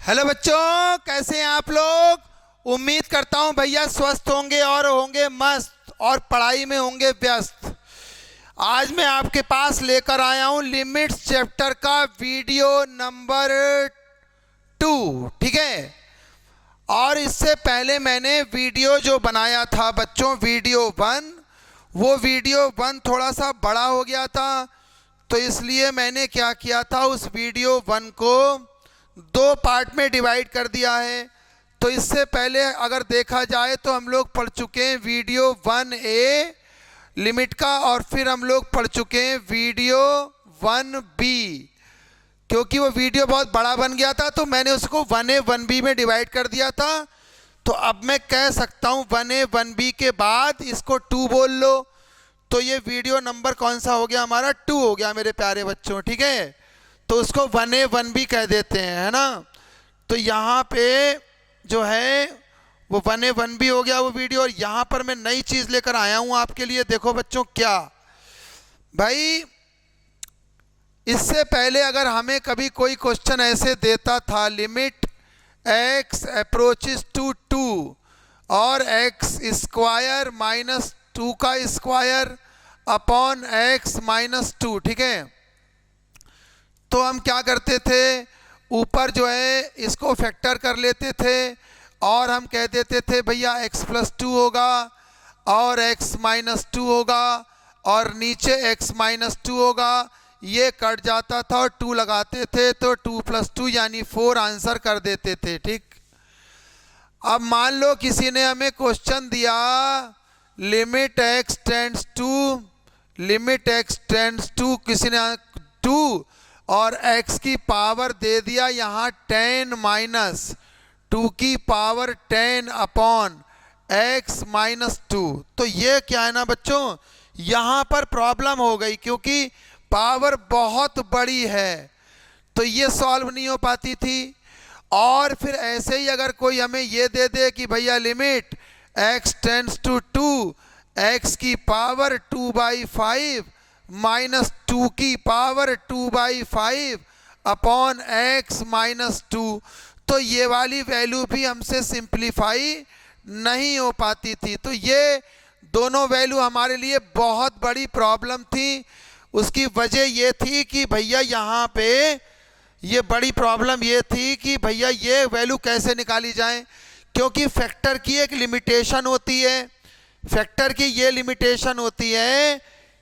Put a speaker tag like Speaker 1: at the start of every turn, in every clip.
Speaker 1: Hello बच्चों, कैसे हैं आप लोग। उम्मीद करता हूं भैया स्वस्थ होंगे और होंगे मस्त और पढ़ाई में होंगे व्यस्त। आज मैं आपके पास लेकर आया हूं लिमिट्स चैप्टर का वीडियो नंबर 2, ठीक है। और इससे पहले मैंने वीडियो जो बनाया था बच्चों, वीडियो 1, वो वीडियो 1 थोड़ा सा बड़ा हो गया था, तो इसलिए मैंने क्या किया था, उस वीडियो 1 को 2 पार्ट में डिवाइड कर दिया है। तो इससे पहले अगर देखा जाए तो हम लोग पढ़ चुके हैं वीडियो 1A लिमिट का, और फिर हम लोग पढ़ चुके हैं वीडियो 1B। क्योंकि वो वीडियो बहुत बड़ा बन गया था तो मैंने उसको 1A 1B में डिवाइड कर दिया था। तो अब मैं कह सकता हूँ 1A 1B के बाद इसको 2 बोल लो, तो ये वीडियो नंबर कौन सा हो गया हमारा, 2 हो गया मेरे प्यारे बच्चों, ठीक है। तो उसको 1A 1B कह देते हैं, है ना। तो यहाँ पे जो है वो 1A 1B हो गया वो वीडियो। और यहाँ पर मैं नई चीज़ लेकर आया हूँ आपके लिए। देखो बच्चों, क्या भाई, इससे पहले अगर हमें कभी कोई क्वेश्चन ऐसे देता था, लिमिट x अप्रोचेस टू 2 और x स्क्वायर माइनस 2 का स्क्वायर अपॉन x माइनस 2, ठीक है। तो हम क्या करते थे, ऊपर जो है इसको फैक्टर कर लेते थे और हम कह देते थे भैया x प्लस 2 होगा और x माइनस 2 होगा और नीचे x माइनस 2 होगा। ये कट जाता था और 2 लगाते थे तो 2 प्लस 2 यानी 4 आंसर कर देते थे, ठीक। अब मान लो किसी ने हमें क्वेश्चन दिया लिमिट x टेंड्स टू किसी ने 2 और x की पावर दे दिया यहाँ 10 माइनस 2 की पावर 10 अपॉन x माइनस 2। तो ये क्या है ना बच्चों, यहाँ पर प्रॉब्लम हो गई क्योंकि पावर बहुत बड़ी है तो ये सॉल्व नहीं हो पाती थी। और फिर ऐसे ही अगर कोई हमें ये दे दे कि भैया limit x tends to 2 x की पावर 2/5 माइनस 2 की पावर 2/5 अपॉन x माइनस 2, तो ये वाली वैल्यू भी हमसे सिंप्लीफाई नहीं हो पाती थी। तो ये दोनों वैल्यू हमारे लिए बहुत बड़ी प्रॉब्लम थी। उसकी वजह ये थी कि भैया यहाँ पे ये बड़ी प्रॉब्लम ये थी कि भैया ये वैल्यू कैसे निकाली जाए, क्योंकि फैक्टर की एक लिमिटेशन होती है। फैक्टर की ये लिमिटेशन होती है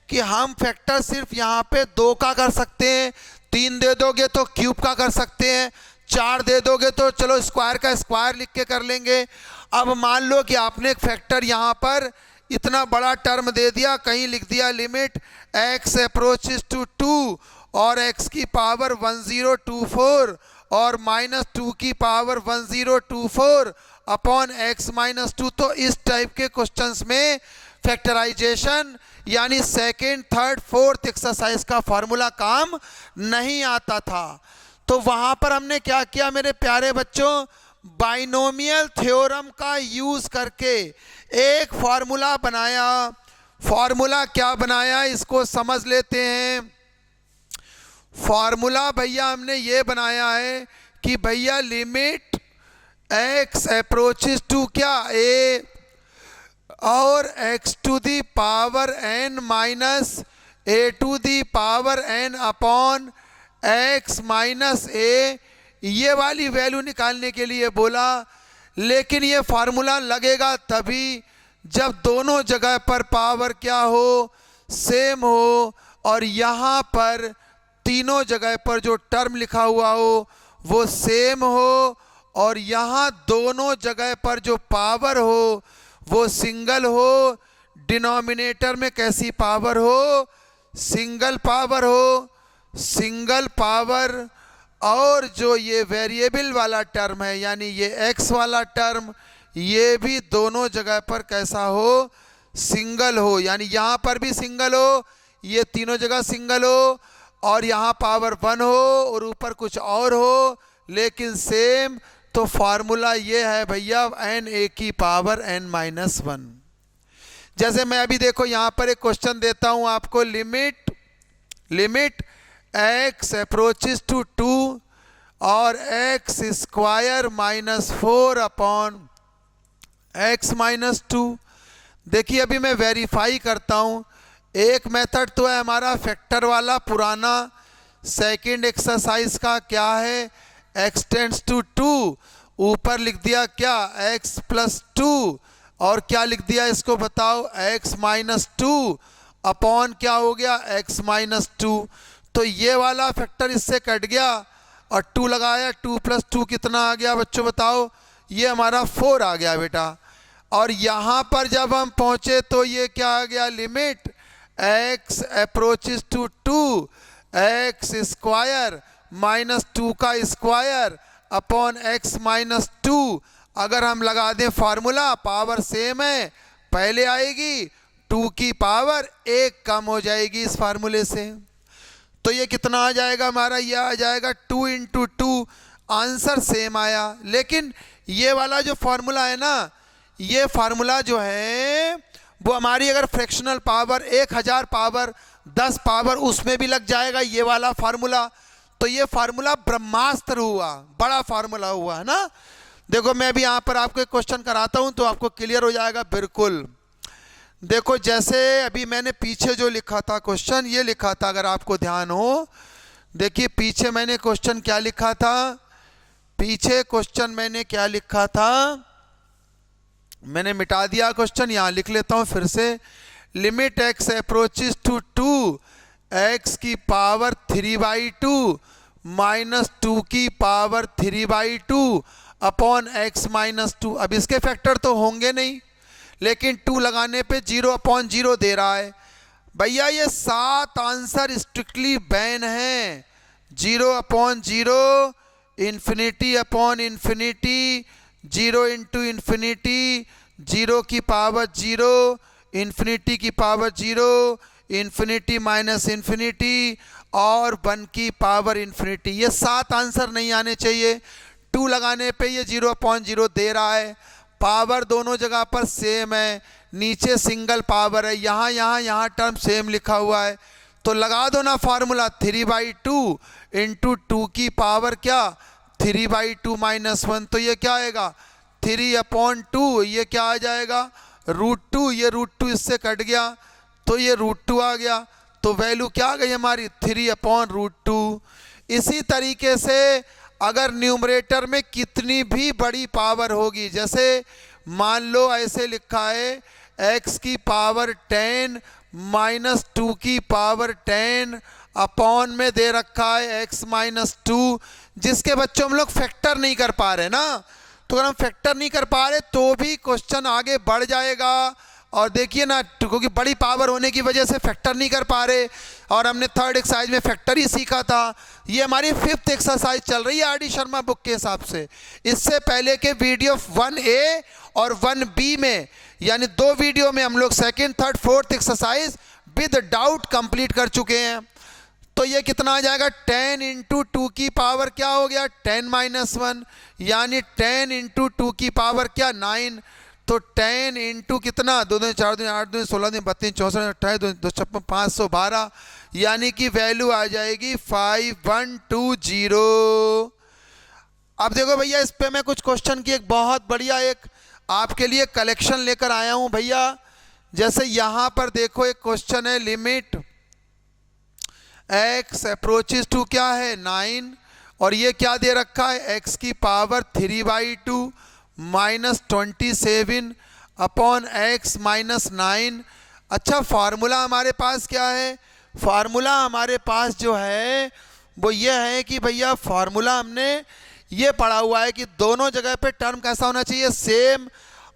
Speaker 1: कि हम फैक्टर सिर्फ यहाँ पे 2 का कर सकते हैं, 3 दे दोगे तो क्यूब का कर सकते हैं, 4 दे दोगे तो चलो स्क्वायर का स्क्वायर लिख के कर लेंगे। अब मान लो कि आपने एक फैक्टर यहाँ पर इतना बड़ा टर्म दे दिया, कहीं लिख दिया लिमिट x अप्रोचेस टू 2 और x की पावर 1024 और माइनस 2 की पावर 1024 अपॉन x माइनस 2। तो इस टाइप के क्वेश्चंस में फैक्टराइजेशन यानी सेकेंड, थर्ड, फोर्थ एक्सरसाइज का फॉर्मूला काम नहीं आता था। तो वहाँ पर हमने क्या किया मेरे प्यारे बच्चों, बाइनोमियल थ्योरम का यूज़ करके एक फॉर्मूला बनाया। फॉर्मूला क्या बनाया इसको समझ लेते हैं। फॉर्मूला भैया हमने ये बनाया है कि भैया लिमिट x अप्रोचेस टू क्या a और x to the power n minus a to the power n upon x minus a, ये वाली वैल्यू निकालने के लिए बोला। लेकिन ये फार्मूला लगेगा तभी जब दोनों जगह पर पावर क्या हो, सेम हो, और यहाँ पर तीनों जगह पर जो टर्म लिखा हुआ हो वो सेम हो, और यहाँ दोनों जगह पर जो पावर हो वो सिंगल हो। डिनोमिनेटर में कैसी पावर हो, सिंगल पावर हो, सिंगल पावर। और जो ये वेरिएबल वाला टर्म है यानी ये x वाला टर्म, ये भी दोनों जगह पर कैसा हो, सिंगल हो। यानी यहाँ पर भी सिंगल हो, ये तीनों जगह सिंगल हो, और यहाँ पावर 1 हो और ऊपर कुछ और हो लेकिन सेम। तो फार्मूला ये है भैया n a की पावर n माइनस 1। जैसे मैं अभी देखो यहाँ पर एक क्वेश्चन देता हूँ आपको, लिमिट x अप्रोचेस टू 2 और x square minus 4 upon x minus 2। देखिए अभी मैं वेरीफाई करता हूँ। एक मेथड तो है हमारा फैक्टर वाला पुराना, सेकंड एक्सरसाइज का क्या है, x टेंड्स टू 2, ऊपर लिख दिया क्या x प्लस 2, और क्या लिख दिया इसको बताओ x माइनस 2 अपॉन क्या हो गया x माइनस 2। तो ये वाला फैक्टर इससे कट गया और 2 लगाया, 2 प्लस 2 कितना आ गया बच्चों बताओ, ये हमारा 4 आ गया बेटा। और यहाँ पर जब हम पहुँचे तो ये क्या आ गया, limit x approaches to 2 x square minus 2 का स्क्वायर अपॉन x माइनस 2। अगर हम लगा दें फार्मूला, पावर सेम है, पहले आएगी 2 की पावर 1 कम हो जाएगी इस फार्मूले से। तो ये कितना आ जाएगा हमारा, ये आ जाएगा 2 इंटू 2, आंसर सेम आया। लेकिन ये वाला जो फार्मूला है ना, ये फार्मूला जो है वो हमारी अगर फ्रैक्शनल पावर 1000 पावर 10 पावर उसमें भी लग जाएगा ये वाला फार्मूला। तो ये फार्मूला ब्रह्मास्त्र हुआ, बड़ा फार्मूला हुआ है ना। देखो मैं भी यहाँ पर आपको एक क्वेश्चन कराता हूँ तो आपको क्लियर हो जाएगा बिल्कुल। देखो जैसे अभी मैंने पीछे जो लिखा था क्वेश्चन, ये लिखा था, अगर आपको ध्यान हो, देखिए पीछे मैंने क्वेश्चन क्या लिखा था, पीछे क्वेश्चन मैंने क्या लिखा था, मैंने मिटा दिया क्वेश्चन, यहाँ लिख लेता हूँ फिर से। Limit x approaches to 2 x की पावर 3/2 माइनस 2 की पावर 3/2 अपॉन x माइनस 2। अब इसके फैक्टर तो होंगे नहीं, लेकिन 2 लगाने पे 0/0 दे रहा है। भैया ये 7 आंसर स्ट्रिक्टली बैन है, 0/0, infinity upon infinity, 0 into infinity, 0 की पावर 0, इन्फिनिटी की पावर 0, इन्फिनिटी माइनस इन्फिनिटी और 1 की पावर इन्फिनिटी। ये 7 आंसर नहीं आने चाहिए। 2 लगाने पे ये 0/0 दे रहा है, पावर दोनों जगह पर सेम है, नीचे सिंगल पावर है, यहाँ टर्म सेम लिखा हुआ है। तो लगा दो ना फार्मूला, 3/2 इंटू 2 की पावर क्या 3/2 माइनस 1, तो ये क्या आएगा 3/2, ये क्या आ जाएगा √2, ये √2 इससे कट गया तो ये √2 आ गया। तो वैल्यू क्या आ गई हमारी 3/√2। इसी तरीके से अगर न्यूमरेटर में कितनी भी बड़ी पावर होगी, जैसे मान लो ऐसे लिखा है x की पावर 10 माइनस 2 की पावर 10 अपॉन में दे रखा है x माइनस 2, जिसके बच्चों हम लोग फैक्टर नहीं कर पा रहे ना। तो अगर हम फैक्टर नहीं कर पा रहे तो भी क्वेश्चन आगे बढ़ जाएगा। और देखिए ना, क्योंकि बड़ी पावर होने की वजह से फैक्टर नहीं कर पा रहे, और हमने थर्ड एक्सरसाइज में फैक्टर ही सीखा था। ये हमारी 5th एक्सरसाइज चल रही है आर.डी. शर्मा बुक के हिसाब से। इससे पहले के वीडियो 1A और 1B में, यानी 2 वीडियो में हम लोग 2nd, 3rd, 4th exercise with doubt complete कर चुके हैं। तो ये कितना आ जाएगा 10 इंटू 2 की पावर क्या हो गया 10 माइनस 1, यानी 10 इंटू 2 की पावर क्या 9। तो 10 इंटू कितना 2 2 4 2 8 2 16 2 32 64 28 2 2 56 512, यानी कि वैल्यू आ जाएगी 5120। अब देखो भैया, इस पे मैं कुछ क्वेश्चन की एक बहुत बढ़िया एक आपके लिए कलेक्शन लेकर आया हूं भैया। जैसे यहां पर देखो एक क्वेश्चन है, लिमिट x अप्रोचेस टू क्या है 9, और ये क्या दे रखा है x की power 3/2 minus 27 upon x minus 9। अच्छा, फार्मूला हमारे पास क्या है, फार्मूला हमारे पास जो है वो ये है कि भैया फार्मूला हमने ये पढ़ा हुआ है कि दोनों जगह पे टर्म कैसा होना चाहिए सेम,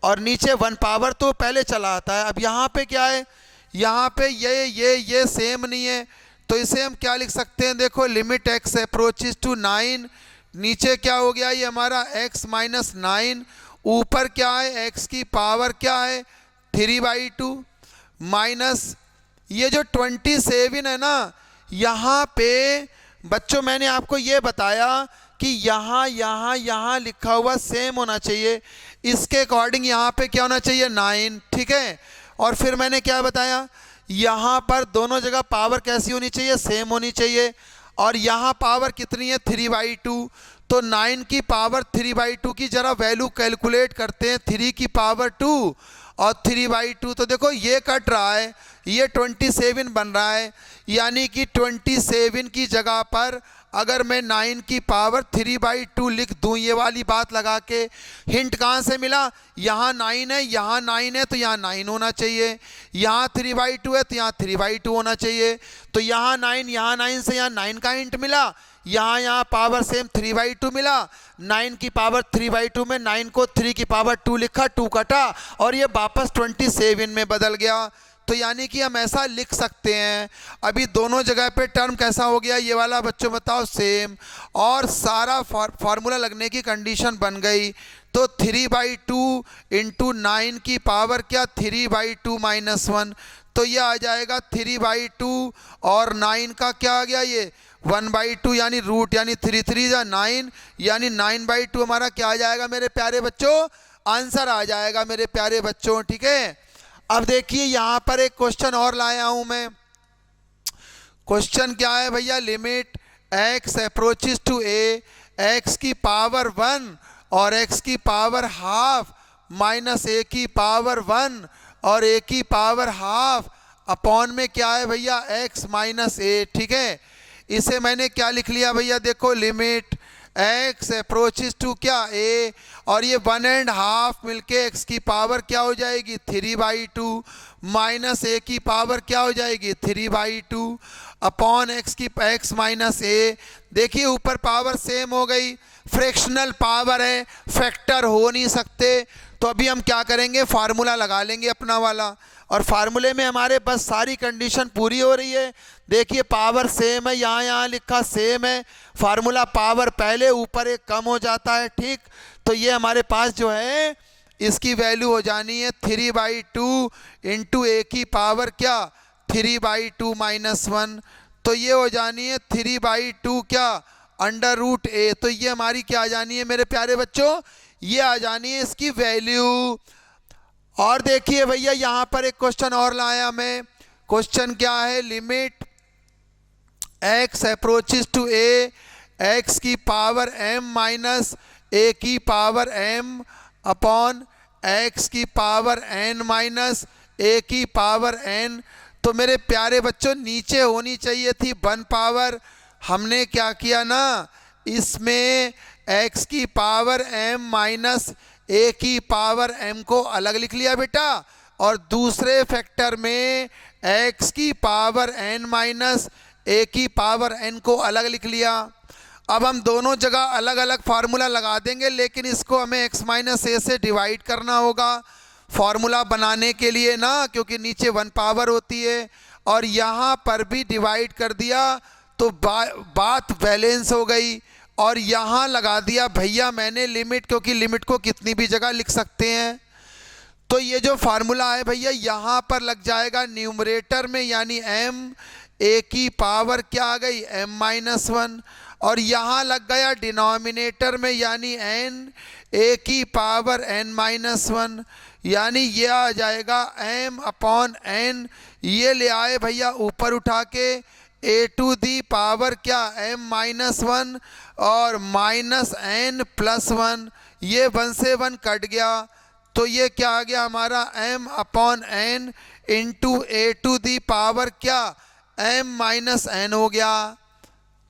Speaker 1: और नीचे 1 पावर तो पहले चला आता है। अब यहाँ पे क्या है, यहाँ पे ये सेम नहीं है, तो इसे हम क्या लिख सकते हैं, देखो लिमिट x अप्रोचेस टू 9, नीचे क्या हो गया ये हमारा x माइनस 9, ऊपर क्या है x की पावर क्या है 3/2 माइनस ये जो 27 है ना। यहाँ पे बच्चों मैंने आपको ये बताया कि यहाँ लिखा हुआ सेम होना चाहिए, इसके अकॉर्डिंग यहाँ पे क्या होना चाहिए 9, ठीक है। और फिर मैंने क्या बताया, यहाँ पर दोनों जगह पावर कैसी होनी चाहिए सेम होनी चाहिए। और यहाँ पावर कितनी है 3/2, तो 9 की पावर 3/2 की जरा वैल्यू कैलकुलेट करते हैं। 3 की पावर 2 और 3/2, तो देखो ये कट रहा है, ये 27 बन रहा है, यानी कि 27 की जगह पर अगर मैं 9 की पावर 3/2 लिख दूं, ये वाली बात लगा के, हिंट कहाँ से मिला, यहाँ 9 है, यहाँ 9 है, तो यहाँ 9 होना चाहिए, यहाँ 3/2 है तो यहाँ 3/2 होना चाहिए, तो यहाँ 9 से यहाँ 9 का हिंट मिला, यहाँ पावर सेम 3/2 मिला, 9 की पावर 3/2 में 9 को 3 की पावर 2 लिखा, 2 कटा और ये वापस 27 में बदल गया। तो यानी कि हम ऐसा लिख सकते हैं। अभी दोनों जगह पे टर्म कैसा हो गया, ये वाला बच्चों बताओ सेम, और सारा फार्मूला लगने की कंडीशन बन गई। तो 3/2 इंटू 9 की पावर क्या 3/2 माइनस 1, तो ये आ जाएगा 3/2 और 9 का क्या आ गया ये 1/2, यानी रूट, यानी 3 3 जा 9, यानी 9/2 हमारा क्या आ जाएगा मेरे प्यारे बच्चों, आंसर आ जाएगा मेरे प्यारे बच्चों। ठीक है, अब देखिए यहाँ पर एक क्वेश्चन और लाया हूं मैं। क्वेश्चन क्या है भैया, limit x approaches to a, x की पावर 1 और x की पावर हाफ माइनस a की पावर 1 और a की पावर हाफ अपॉन में क्या है भैया x माइनस a। ठीक है, इसे मैंने क्या लिख लिया भैया, देखो लिमिट x अप्रोचेस टू क्या a, और ये 1.5 मिलके x की पावर क्या हो जाएगी 3/2 माइनस a की पावर क्या हो जाएगी 3/2 अपॉन x माइनस a। देखिए ऊपर पावर सेम हो गई, फ्रैक्शनल पावर है, फैक्टर हो नहीं सकते, तो अभी हम क्या करेंगे, फार्मूला लगा लेंगे अपना वाला, और फार्मूले में हमारे बस सारी कंडीशन पूरी हो रही है। देखिए पावर सेम है, यहाँ लिखा सेम है, फार्मूला पावर पहले ऊपर एक कम हो जाता है। ठीक, तो ये हमारे पास जो है इसकी वैल्यू हो जानी है 3/2 इंटू ए की पावर क्या 3/2 माइनस 1, तो ये हो जानी है 3/2 क्या अंडर रूट ए, तो ये हमारी क्या आ जानी है मेरे प्यारे बच्चों, ये आ जानी है इसकी वैल्यू। और देखिए भैया यहाँ पर एक क्वेश्चन और लाया मैं। क्वेश्चन क्या है, limit x approaches to a, x की पावर m माइनस a की पावर m अपॉन x की पावर n माइनस a की पावर n। तो मेरे प्यारे बच्चों नीचे होनी चाहिए थी 1 पावर, हमने क्या किया ना, इसमें x की पावर m माइनस a की पावर m को अलग लिख लिया बेटा, और दूसरे फैक्टर में x की पावर n माइनस a की पावर n को अलग लिख लिया। अब हम दोनों जगह अलग अलग फार्मूला लगा देंगे, लेकिन इसको हमें x माइनस a से डिवाइड करना होगा फार्मूला बनाने के लिए ना, क्योंकि नीचे 1 पावर होती है, और यहाँ पर भी डिवाइड कर दिया तो बात बैलेंस हो गई। और यहाँ लगा दिया भैया मैंने लिमिट, क्योंकि लिमिट को कितनी भी जगह लिख सकते हैं। तो ये जो फार्मूला है भैया यहाँ पर लग जाएगा न्यूमरेटर में, यानी m a की पावर क्या आ गई m माइनस 1, और यहाँ लग गया डिनोमिनेटर में, यानी n a की पावर n माइनस 1, यानी ये आ जाएगा m अपॉन n, ये ले आए भैया ऊपर उठा के a टू दी पावर क्या m माइनस 1 और माइनस n प्लस 1, ये 1 से 1 कट गया, तो ये क्या आ गया हमारा m upon n into a to the power क्या m माइनस n हो गया।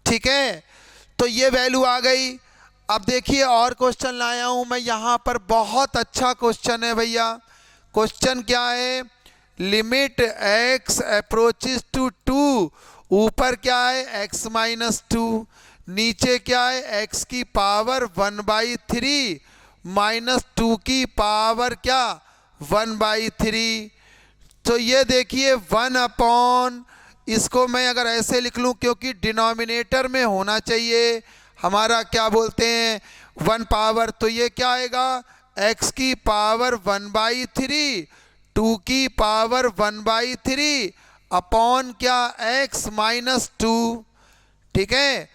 Speaker 1: ठीक है, तो ये वैल्यू आ गई। अब देखिए और क्वेश्चन लाया हूं मैं यहाँ पर, बहुत अच्छा क्वेश्चन है भैया। क्वेश्चन क्या है, लिमिट x अप्रोचेस टू 2, ऊपर क्या है x माइनस 2, नीचे क्या है x की पावर 1/3 माइनस 2 की पावर क्या 1/3। तो ये देखिए 1 अपॉन, इसको मैं अगर ऐसे लिख लूँ, क्योंकि डिनोमिनेटर में होना चाहिए हमारा क्या बोलते हैं 1 पावर, तो ये क्या आएगा x की पावर 1/3 2 की पावर 1/3 अपॉन क्या x माइनस 2। ठीक है,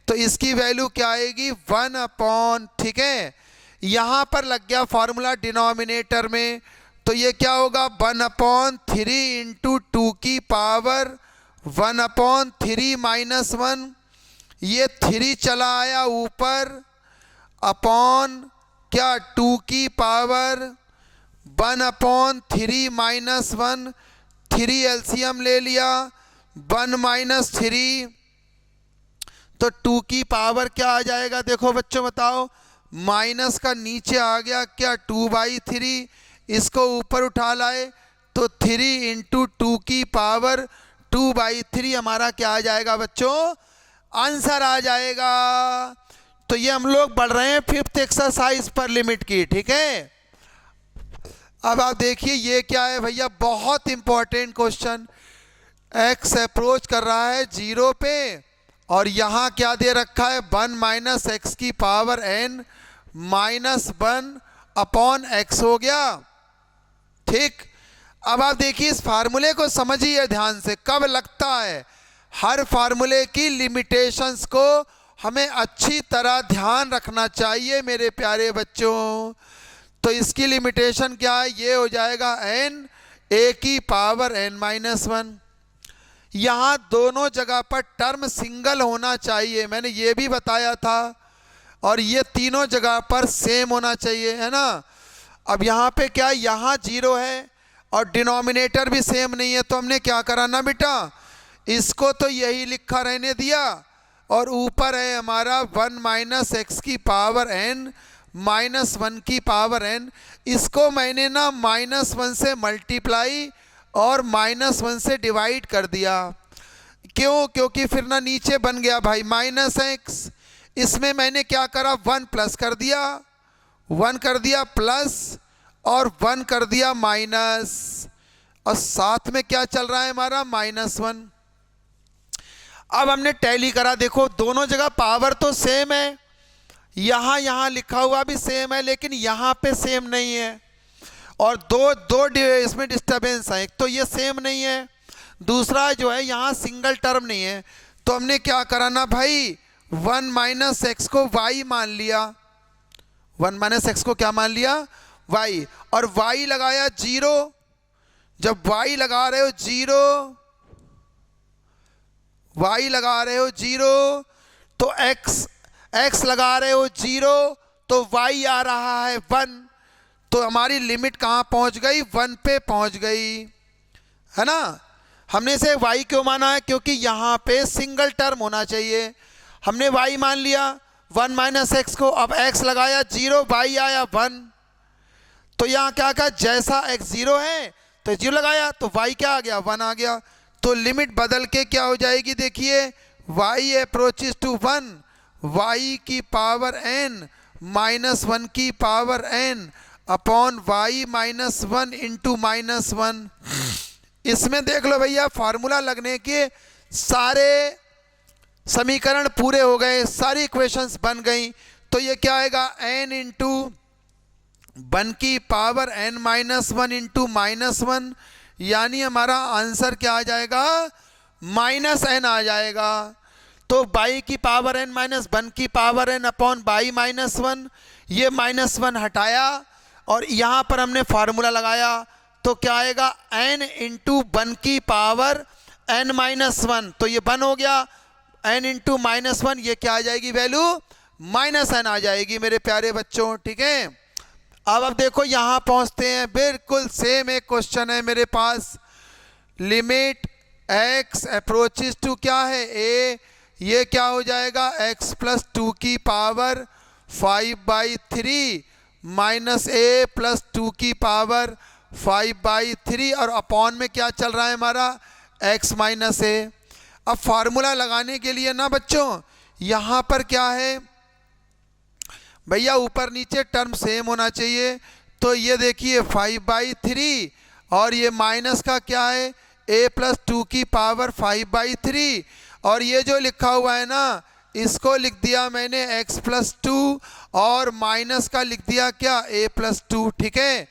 Speaker 1: तो इसकी वैल्यू क्या आएगी 1 अपॉन, ठीक है, यहाँ पर लग गया फॉर्मूला डिनोमिनेटर में, तो ये क्या होगा 1/3 इंटू 2 की पावर 1/3 माइनस 1, ये 3 चला आया ऊपर अपॉन क्या 2 की पावर 1/3 माइनस 1, 3 एलसीएम ले लिया 1 माइनस 3, तो 2 की पावर क्या आ जाएगा देखो बच्चों बताओ, माइनस का नीचे आ गया क्या 2/3, इसको ऊपर उठा लाए तो 3 इंटू 2 की पावर 2/3 हमारा क्या आ जाएगा बच्चों, आंसर आ जाएगा। तो ये हम लोग बढ़ रहे हैं 5th एक्सरसाइज पर लिमिट की, ठीक है। अब आप देखिए ये क्या है भैया, बहुत इंपॉर्टेंट क्वेश्चन। x अप्रोच कर रहा है 0 पे और यहाँ क्या दे रखा है 1 माइनस एक्स की power n minus 1 upon x हो गया, ठीक। अब आप देखिए इस फार्मूले को समझिए ध्यान से, कब लगता है, हर फार्मूले की लिमिटेशंस को हमें अच्छी तरह ध्यान रखना चाहिए मेरे प्यारे बच्चों। तो इसकी लिमिटेशन क्या है, ये हो जाएगा n a की पावर n माइनस 1। यहाँ दोनों जगह पर टर्म सिंगल होना चाहिए, मैंने ये भी बताया था, और ये तीनों जगह पर सेम होना चाहिए, है ना। अब यहाँ पे क्या, यहाँ 0 है और डिनोमिनेटर भी सेम नहीं है, तो हमने क्या करा ना बेटा, इसको तो यही लिखा रहने दिया, और ऊपर है हमारा 1 माइनस एक्स की पावर n माइनस 1 की पावर n, इसको मैंने ना -1 से मल्टीप्लाई और -1 से डिवाइड कर दिया। क्यों, क्योंकि फिर ना नीचे बन गया भाई -x, इसमें मैंने क्या करा 1 प्लस कर दिया, 1 कर दिया प्लस और 1 कर दिया माइनस, और साथ में क्या चल रहा है हमारा -1। अब हमने टैली करा, देखो दोनों जगह पावर तो सेम है, यहाँ लिखा हुआ भी सेम है, लेकिन यहाँ पे सेम नहीं है, और दो इसमें डिस्टर्बेंस है, एक तो ये सेम नहीं है, दूसरा जो है यहाँ सिंगल टर्म नहीं है। तो हमने क्या करा ना भाई 1 माइनस एक्स को y मान लिया, 1 माइनस एक्स को क्या मान लिया y, और y लगाया 0। जब y लगा रहे हो 0, y लगा रहे हो 0 तो x लगा रहे हो 0 तो y आ रहा है 1, तो हमारी लिमिट कहाँ पहुँच गई, 1 पे पहुँच गई, है ना। हमने इसे y क्यों माना है, क्योंकि यहाँ पे सिंगल टर्म होना चाहिए। हमने y मान लिया 1 माइनस एक्स को, अब x लगाया 0, y आया 1, तो यहाँ क्या कहा, जैसा x 0 है तो 0 लगाया तो y क्या आ गया 1 आ गया, तो लिमिट बदल के क्या हो जाएगी देखिए, y अप्रोचेस टू 1 y की पावर n माइनस 1 की power n upon y minus 1 into minus 1। इसमें देख लो भैया फार्मूला लगने के सारे समीकरण पूरे हो गए, सारी इक्वेशंस बन गई, तो ये क्या आएगा n इंटू 1 की power n minus 1 into minus 1, यानी हमारा आंसर क्या आ जाएगा -n आ जाएगा। तो y की पावर n माइनस 1 की power n upon y minus 1, ये -1 हटाया और यहाँ पर हमने फार्मूला लगाया, तो क्या आएगा n इंटू 1 की पावर n माइनस 1, तो ये 1 हो गया, n इंटू -1, ये क्या आ जाएगी वैल्यू -n आ जाएगी मेरे प्यारे बच्चों, ठीक है। अब देखो यहाँ पहुँचते हैं, बिल्कुल सेम एक क्वेश्चन है मेरे पास, लिमिट x अप्रोचेस टू क्या है a, ये क्या हो जाएगा x प्लस 2 की पावर 5/3 माइनस a प्लस 2 की पावर 5/3, और अपॉन में क्या चल रहा है हमारा x माइनस a। अब फार्मूला लगाने के लिए ना बच्चों यहाँ पर क्या है भैया, ऊपर नीचे टर्म सेम होना चाहिए, तो ये देखिए 5/3 और ये माइनस का क्या है a प्लस 2 की पावर 5/3, और ये जो लिखा हुआ है ना इसको लिख दिया मैंने x प्लस 2 और माइनस का लिख दिया क्या a प्लस 2, ठीक है।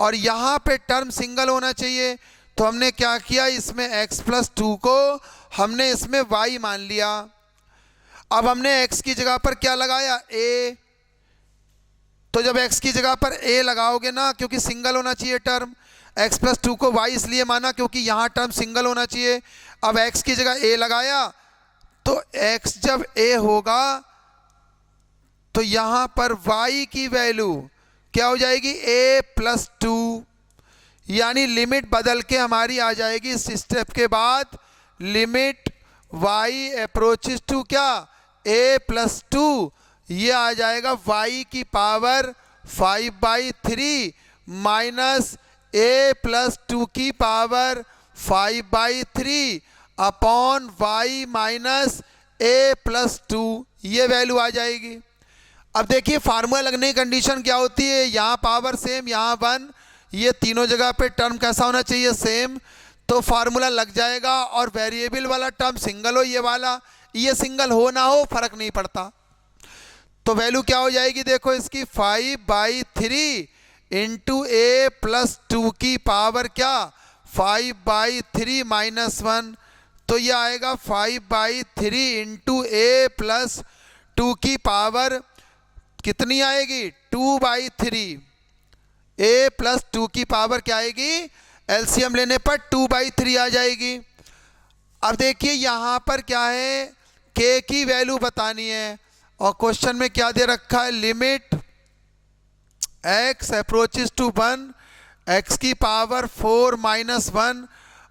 Speaker 1: और यहाँ पे टर्म सिंगल होना चाहिए, तो हमने क्या किया, इसमें x प्लस 2 को हमने इसमें y मान लिया। अब हमने x की जगह पर क्या लगाया a, तो जब x की जगह पर a लगाओगे ना, क्योंकि सिंगल होना चाहिए टर्म, x प्लस 2 को y इसलिए माना क्योंकि यहाँ टर्म सिंगल होना चाहिए। अब x की जगह a लगाया तो x जब a होगा तो यहां पर y की वैल्यू क्या हो जाएगी, a प्लस 2, यानी लिमिट बदल के हमारी आ जाएगी इस स्टेप के बाद लिमिट y अप्रोचेस टू क्या, a प्लस 2, ये आ जाएगा y की पावर 5/3 माइनस a प्लस 2 की power 5/3 upon y minus a plus 2, ये वैल्यू आ जाएगी। अब देखिए फार्मूला लगने की कंडीशन क्या होती है, यहाँ पावर सेम, यहाँ 1, ये तीनों जगह पे टर्म कैसा होना चाहिए, सेम, तो फार्मूला लग जाएगा। और वेरिएबल वाला टर्म सिंगल हो, ये वाला, ये सिंगल हो ना हो फर्क नहीं पड़ता। तो वैल्यू क्या हो जाएगी, देखो इसकी 5/3 इंटू a प्लस 2 की पावर क्या 5/3 माइनस 1, तो ये आएगा 5/3 इंटू a प्लस 2 की पावर कितनी आएगी, 2/3, a प्लस 2 की पावर क्या आएगी, एलसीएम लेने पर 2/3 आ जाएगी। अब देखिए यहाँ पर क्या है, k की वैल्यू बतानी है और क्वेश्चन में क्या दे रखा है, limit x approaches to 1 x की power 4 minus 1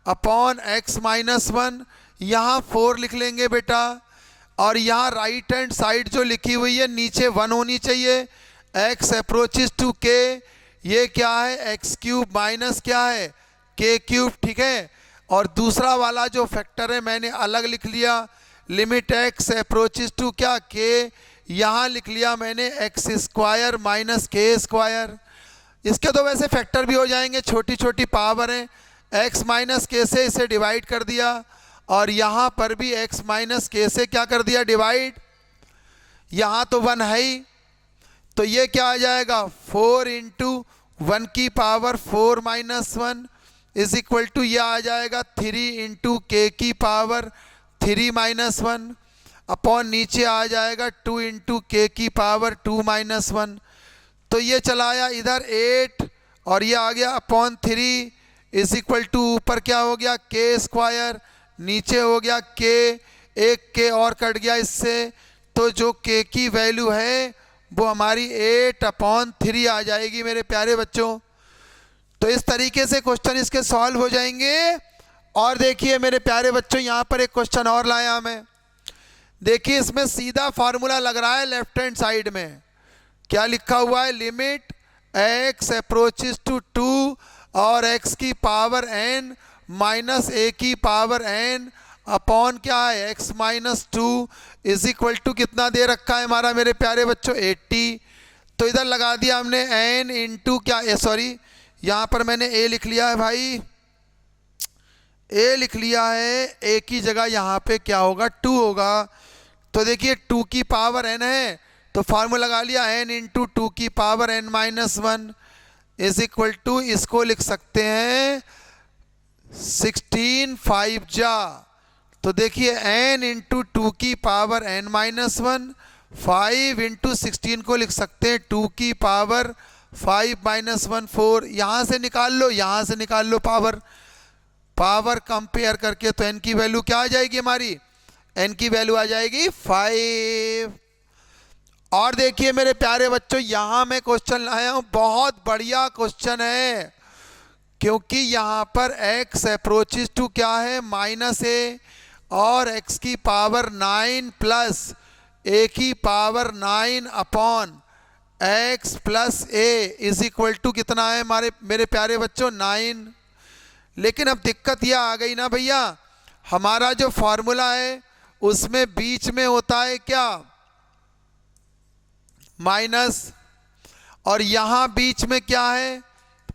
Speaker 1: upon x minus 1, यहाँ 4 लिख लेंगे बेटा, और यहाँ राइट हैंड साइड जो लिखी हुई है नीचे 1 होनी चाहिए, x अप्रोचेस टू k, ये क्या है x क्यूब माइनस क्या है k क्यूब, ठीक है। और दूसरा वाला जो फैक्टर है मैंने अलग लिख लिया, लिमिट x अप्रोचेस टू क्या k, यहाँ लिख लिया मैंने x square minus k square. इसके तो वैसे फैक्टर भी हो जाएंगे, छोटी छोटी पावर हैं, x माइनस k से इसे डिवाइड कर दिया और यहाँ पर भी x माइनस k से क्या कर दिया डिवाइड, यहाँ तो 1 है ही, तो ये क्या आ जाएगा 4 इंटू 1 की power 4 minus 1 is equal to, यह आ जाएगा 3 इंटू k की पावर 3 माइनस 1 अपॉन नीचे आ जाएगा 2 इंटू k की पावर 2 माइनस 1, तो ये चलाया इधर 8 और ये आ गया अपॉन 3 इज इक्वल टू, ऊपर क्या हो गया k स्क्वायर, नीचे हो गया k, एक k और कट गया इससे, तो जो k की वैल्यू है वो हमारी 8/3 आ जाएगी मेरे प्यारे बच्चों। तो इस तरीके से क्वेश्चन इसके सॉल्व हो जाएंगे। और देखिए मेरे प्यारे बच्चों यहाँ पर एक क्वेश्चन और लाया मैं, देखिए इसमें सीधा फार्मूला लग रहा है लेफ्ट हैंड साइड में, क्या लिखा हुआ है, लिमिट x अप्रोचेस टू 2 और x की पावर n माइनस a की पावर n अपॉन क्या है x minus 2 is equal to कितना दे रखा है हमारा मेरे प्यारे बच्चों 80, तो इधर लगा दिया हमने n इंटू क्या, सॉरी यहाँ पर मैंने a लिख लिया है भाई, a लिख लिया है, a की जगह यहाँ पे क्या होगा 2 होगा, तो देखिए 2 की पावर n है तो फार्मूला लगा लिया n इंटू 2 की power n minus 1 is equal to, इसको लिख सकते हैं 16 5 जा, तो देखिए n इंटू 2 की पावर n माइनस 1, 5 इंटू 16 को लिख सकते हैं 2 की पावर 5 माइनस 1 4, यहाँ से निकाल लो, यहाँ से निकाल लो पावर कंपेयर करके, तो n की वैल्यू क्या आ जाएगी हमारी, n की वैल्यू आ जाएगी 5। और देखिए मेरे प्यारे बच्चों यहाँ मैं क्वेश्चन लाया हूँ, बहुत बढ़िया क्वेश्चन है, क्योंकि यहाँ पर x अप्रोचेस टू क्या है माइनस a और x की पावर 9 प्लस a की पावर 9 अपॉन x plus a is equal to कितना है हमारे मेरे प्यारे बच्चों 9। लेकिन अब दिक्कत यह आ गई ना भैया, हमारा जो फॉर्मूला है उसमें बीच में होता है क्या माइनस, और यहाँ बीच में क्या है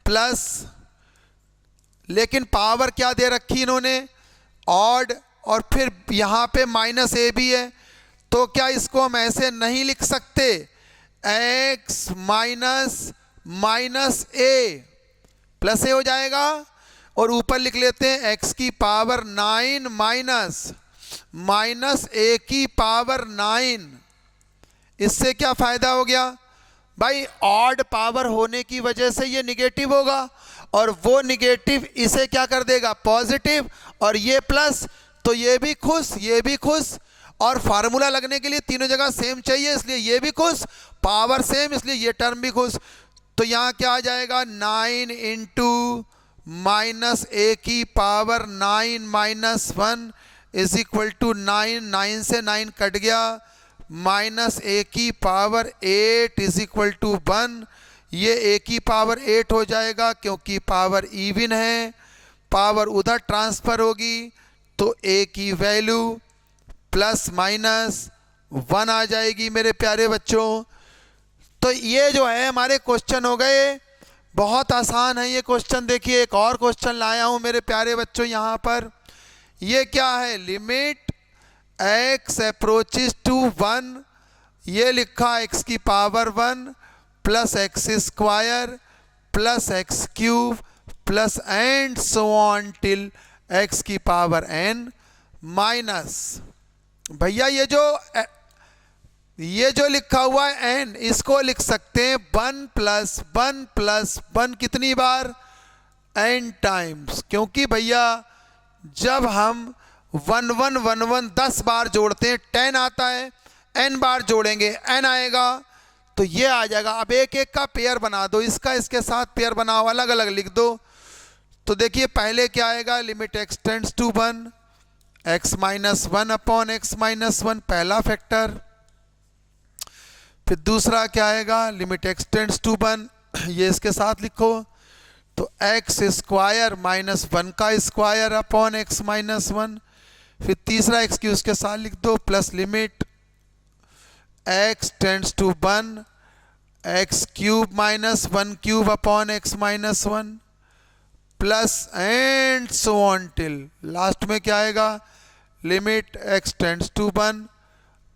Speaker 1: प्लस, लेकिन पावर क्या दे रखी इन्होंने ऑड, और फिर यहाँ पे माइनस ए भी है, तो क्या इसको हम ऐसे नहीं लिख सकते x माइनस माइनस ए प्लस ए हो जाएगा, और ऊपर लिख लेते हैं x की पावर 9 माइनस माइनस ए की पावर 9। इससे क्या फ़ायदा हो गया भाई, ऑड पावर होने की वजह से ये निगेटिव होगा और वो निगेटिव इसे क्या कर देगा पॉजिटिव, और ये प्लस, तो ये भी खुश ये भी खुश, और फार्मूला लगने के लिए तीनों जगह सेम चाहिए, इसलिए ये भी खुश, पावर सेम, इसलिए ये टर्म भी खुश। तो यहाँ क्या आ जाएगा, 9 इंटू माइनस ए की power 9 minus 1 is equal to 9, 9 से 9 कट गया, माइनस ए की पावर 8 इज इक्वल टू 1। ये ए की पावर 8 हो जाएगा क्योंकि पावर इवन है, पावर उधर ट्रांसफर होगी तो ए की वैल्यू प्लस माइनस 1 आ जाएगी मेरे प्यारे बच्चों। तो ये जो है हमारे क्वेश्चन हो गए, बहुत आसान है ये क्वेश्चन। देखिए एक और क्वेश्चन लाया हूँ मेरे प्यारे बच्चों यहाँ पर। ये क्या है, लिमिट x अप्रोचेस टू 1, ये लिखा x की power 1 plus x square plus x cube plus and so on till x की पावर n माइनस, भैया ये जो लिखा हुआ है n, इसको लिख सकते हैं 1 प्लस 1 प्लस 1 कितनी बार, n टाइम्स। क्योंकि भैया जब हम 1 1 1 1 10 बार जोड़ते हैं 10 आता है, n बार जोड़ेंगे n आएगा, तो ये आ जाएगा। अब एक एक का पेयर बना दो, इसका इसके साथ पेयर बनाओ, अलग अलग लिख दो। तो देखिए पहले क्या आएगा, limit x tends to 1 x minus 1 upon x minus 1 पहला फैक्टर। फिर दूसरा क्या आएगा, लिमिट x टेंड्स टू 1, ये इसके साथ लिखो, तो x स्क्वायर माइनस 1 का स्क्वायर अपॉन x माइनस 1। फिर तीसरा x की उसके साथ लिख दो, plus limit x tends to 1 x cube minus 1 cube upon x minus 1 plus and so on till last में क्या आएगा, limit x tends to 1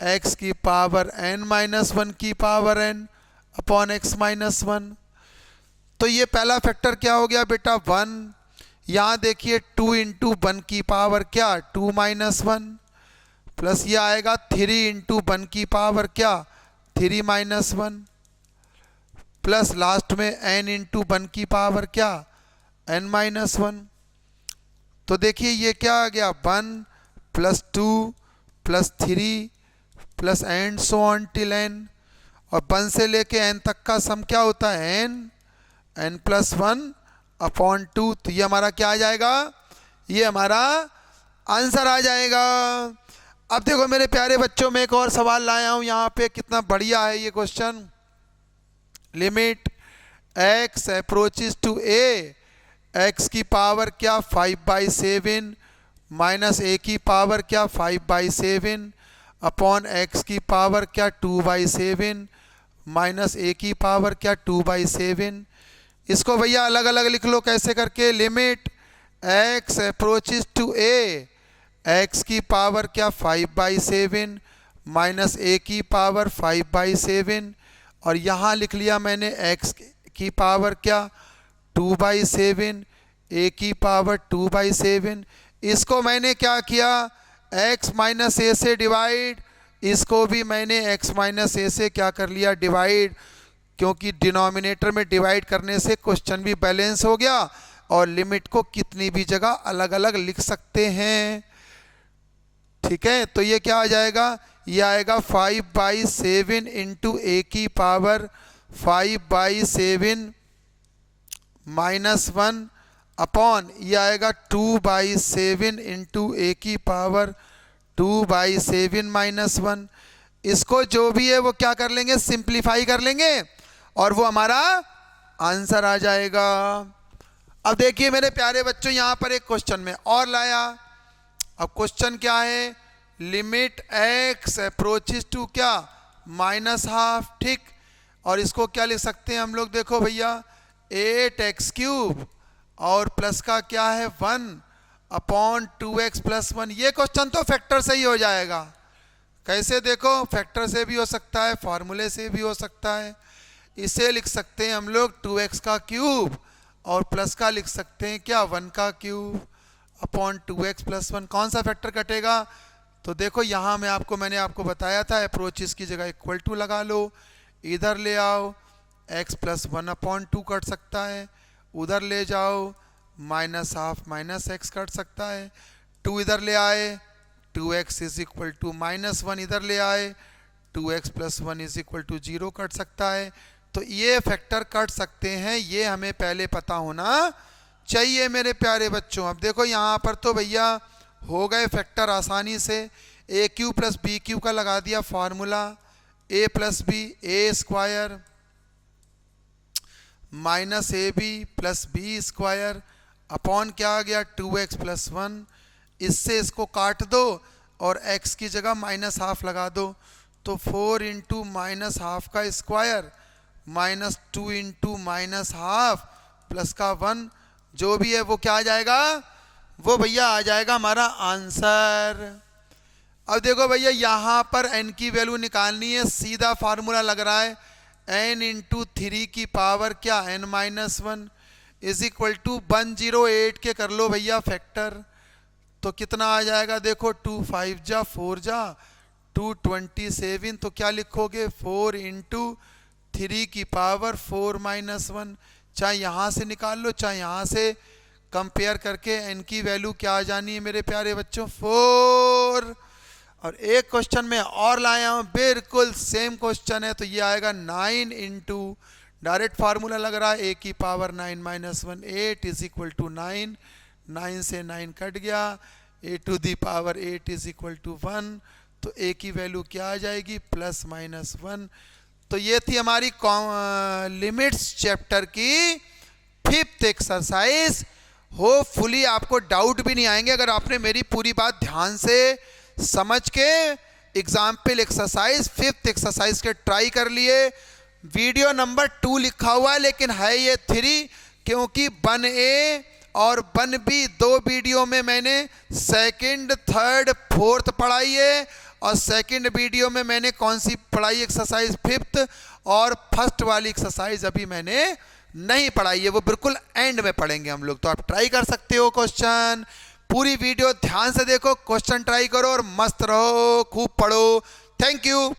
Speaker 1: x की पावर n माइनस 1 की power n upon x minus 1। तो ये पहला factor क्या हो गया बेटा 1। यहाँ देखिए 2 इंटू 1 की पावर क्या 2 माइनस 1 प्लस ये आएगा 3 इंटू 1 की पावर क्या 3 माइनस 1 प्लस लास्ट में n इंटू 1 की पावर क्या n माइनस 1। तो देखिए ये क्या आ गया 1 plus 2 plus 3 plus and so on till n, और 1 से लेके n तक का सम क्या होता है n प्लस 1 अपॉन 2। तो ये हमारा क्या आ जाएगा, ये हमारा आंसर आ जाएगा। अब देखो मेरे प्यारे बच्चों, में एक और सवाल लाया हूं यहाँ पे, कितना बढ़िया है ये question. Limit x approaches to a, x की पावर क्या 5/7 माइनस a की पावर क्या 5/7 अपॉन x की पावर क्या 2/7 माइनस a की पावर क्या 2/7। इसको भैया अलग अलग लिख लो, कैसे करके, limit x approaches to a, x की पावर क्या 5/7 माइनस a की पावर 5/7, और यहाँ लिख लिया मैंने x की पावर क्या 2/7 a की पावर 2/7। इसको मैंने क्या किया, x माइनस a से डिवाइड, इसको भी मैंने x माइनस a से क्या कर लिया डिवाइड, क्योंकि डिनोमिनेटर में डिवाइड करने से क्वेश्चन भी बैलेंस हो गया और लिमिट को कितनी भी जगह अलग अलग लिख सकते हैं। ठीक है, तो ये क्या आ जाएगा, ये आएगा 5/7 इंटू a की पावर 5/7 माइनस 1 अपॉन ये आएगा 2/7 इंटू a की पावर 2/7 माइनस 1। इसको जो भी है वो क्या कर लेंगे, सिंप्लीफाई कर लेंगे और वो हमारा आंसर आ जाएगा। अब देखिए मेरे प्यारे बच्चों, यहाँ पर एक क्वेश्चन में और लाया। अब क्वेश्चन क्या है, लिमिट x अप्रोचेस टू क्या -12, ठीक, और इसको क्या लिख सकते हैं हम लोग, देखो भैया 8x क्यूब और प्लस का क्या है 1 अपॉन 2x प्लस 1। ये क्वेश्चन तो फैक्टर से ही हो जाएगा। कैसे, देखो फैक्टर से भी हो सकता है, फार्मूले से भी हो सकता है। इसे लिख सकते हैं हम लोग 2x का क्यूब और प्लस का लिख सकते हैं क्या 1 का क्यूब अपॉन 2x प्लस 1। कौन सा फैक्टर कटेगा, तो देखो यहाँ मैंने आपको बताया था अप्रोचेस की जगह इक्वल टू लगा लो, इधर ले आओ x प्लस 1 अपॉन 2 कट सकता है, उधर ले जाओ -12 माइनस x कट सकता है, 2 इधर ले आए 2x इज इक्वल टू -1 इधर ले आए, 2x + 1 is equal to 0 cut सकता है। तो ये फैक्टर कट सकते हैं, ये हमें पहले पता होना चाहिए मेरे प्यारे बच्चों। अब देखो यहाँ पर तो भैया हो गए फैक्टर आसानी से। AQ + BQ का लगा दिया formula, A + B A² -AB + B² upon क्या आ गया 2x + 1। इससे इसको काट दो और x की जगह -½ लगा दो, तो 4 × -½ का स्क्वायर -2 × -½ प्लस का 1 जो भी है वो क्या आ जाएगा, वो भैया आ जाएगा हमारा आंसर। अब देखो भैया यहाँ पर n की वैल्यू निकालनी है, सीधा फार्मूला लग रहा है n × 3 की पावर क्या n-1 इज इक्वल टू 108 के कर लो भैया फैक्टर। तो कितना आ जाएगा देखो, 2 5 जा 4 जा 227। तो क्या लिखोगे 4 × 3 की पावर 4-1। चाहे यहाँ से निकाल लो चाहे यहाँ से कंपेयर करके n की वैल्यू क्या आ जानी है मेरे प्यारे बच्चों 4। और एक क्वेश्चन में और लाया हूँ, बिल्कुल सेम क्वेश्चन है। तो ये आएगा 9 × डायरेक्ट फार्मूला लग रहा है a की पावर 9-1 8 इज इक्वल टू 9। 9 से 9 कट गया, a⁴ 8 इज इक्वल टू 1। तो a की वैल्यू क्या आ जाएगी +-1। तो ये थी हमारी लिमिट्स चैप्टर की 5th एक्सरसाइज। होपफुली आपको डाउट भी नहीं आएंगे अगर आपने मेरी पूरी बात ध्यान से समझ के एग्जाम्पल एक्सरसाइज 5th एक्सरसाइज के ट्राई कर लिए। वीडियो नंबर 2 लिखा हुआ है लेकिन है ये 3, क्योंकि 1A और 1B 2 वीडियो में मैंने 2nd, 3rd, 4th पढ़ाई है, और 2nd वीडियो में मैंने कौन सी पढ़ाई एक्सरसाइज 5th, और 1st वाली एक्सरसाइज अभी मैंने नहीं पढ़ाई है, वो बिल्कुल एंड में पढ़ेंगे हम लोग। तो आप ट्राई कर सकते हो क्वेश्चन, पूरी वीडियो ध्यान से देखो, क्वेश्चन ट्राई करो और मस्त रहो, खूब पढ़ो। Thank you.